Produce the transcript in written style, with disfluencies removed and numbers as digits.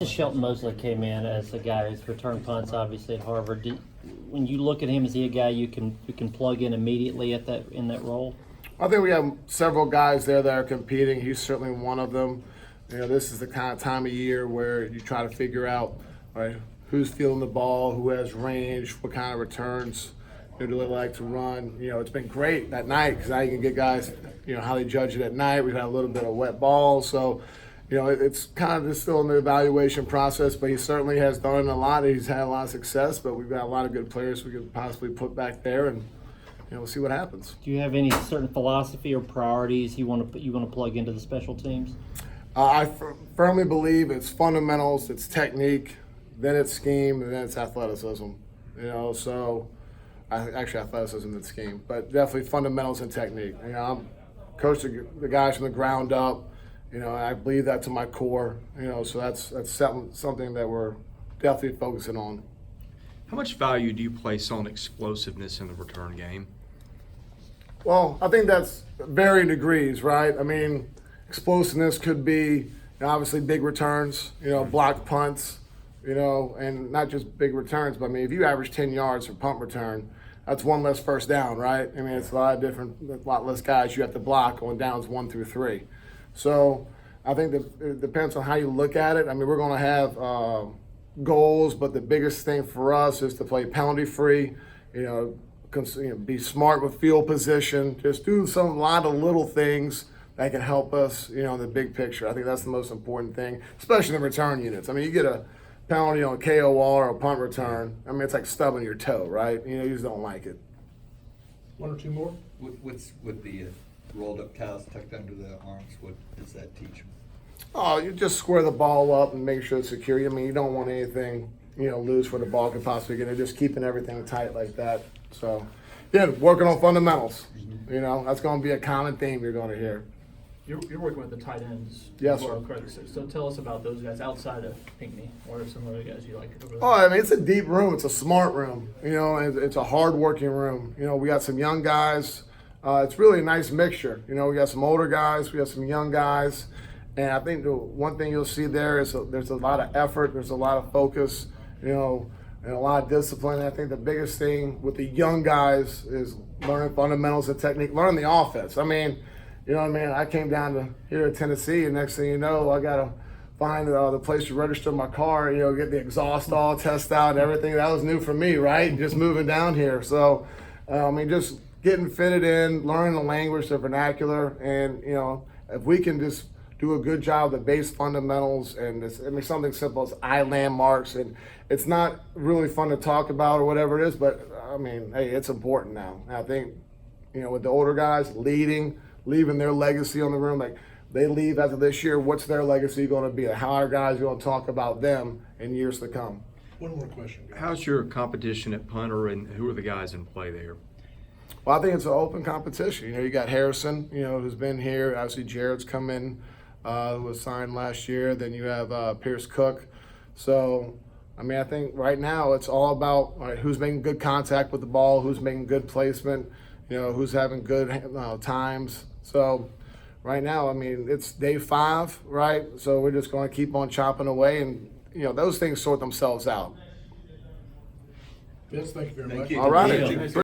Shelton Mosley came in as a guy who's returned punts, obviously at Harvard. When you look at him, is he a guy you can plug in immediately in that role? I think we have several guys there that are competing. He's certainly one of them. This is the kind of time of year where you try to figure out, right, who's fielding the ball, who has range, what kind of returns do they like to run. It's been great that night because now you can get guys, how they judge it at night. We've had a little bit of wet ball, so it's kind of just still in the evaluation process. But he certainly has done a lot. He's had a lot of success, but we've got a lot of good players we could possibly put back there, and we'll see what happens. Do you have any certain philosophy or priorities you want to plug into the special teams? I firmly believe it's fundamentals, it's technique, then it's scheme, and then it's athleticism. So actually athleticism and scheme, but definitely fundamentals and technique. I'm coaching the guys from the ground up. I believe that to my core. So that's something that we're definitely focusing on. How much value do you place on explosiveness in the return game? Well, I think that's varying degrees, right? I mean, explosiveness could be obviously big returns, blocked punts, and not just big returns, but I mean, if you average 10 yards for punt return, that's one less first down, right? I mean, it's a lot less guys you have to block on downs 1 through 3. So I think that it depends on how you look at it. I mean, we're going to have goals, but the biggest thing for us is to play penalty free, be smart with field position, just do a lot of little things that can help us, in the big picture. I think that's the most important thing, especially in return units. I mean, you get a penalty on a KOR or a punt return, I mean, it's like stubbing your toe, right? You just don't like it. One or two more? What's with the rolled up towels tucked under the arms? What does that teach them? Oh, you just square the ball up and make sure it's secure. I mean, you don't want anything, loose where the ball could possibly get it. Just keeping everything tight like that. So, yeah, working on fundamentals. That's going to be a common theme you're going to hear. You're working with the tight ends. Yes, sir. sir. So tell us about those guys outside of Pinckney. What are some of the guys you like over there? Oh, I mean, it's a deep room. It's a smart room. And it's a hard-working room. We got some young guys. It's really a nice mixture. We got some older guys. We got some young guys. And I think the one thing you'll see there is there's a lot of effort. There's a lot of focus, and a lot of discipline. And I think the biggest thing with the young guys is learning fundamentals and technique, learning the offense. I mean, I came down to here to Tennessee, and next thing you know, I got to find the place to register my car, get the exhaust all tested out and everything. That was new for me, right? Just moving down here. So, just getting fitted in, learning the language, the vernacular, and, if we can just do a good job of the base fundamentals and something simple as eye landmarks, and it's not really fun to talk about or whatever it is, but, hey, it's important now. And I think, with the older guys leaving their legacy on the room, like they leave after this year, what's their legacy going to be? How are guys going to talk about them in years to come? One more question, guys. How's your competition at punter, and who are the guys in play there? Well, I think it's an open competition. You got Harrison, who's been here. Obviously, Jared's come in, who was signed last year. Then you have Pierce Cook. So, I think right now it's all about who's making good contact with the ball, who's making good placement, who's having good times. So right now, it's day 5, right? So we're just going to keep on chopping away, and, those things sort themselves out. Yes, thank you very much. Thank you. All right.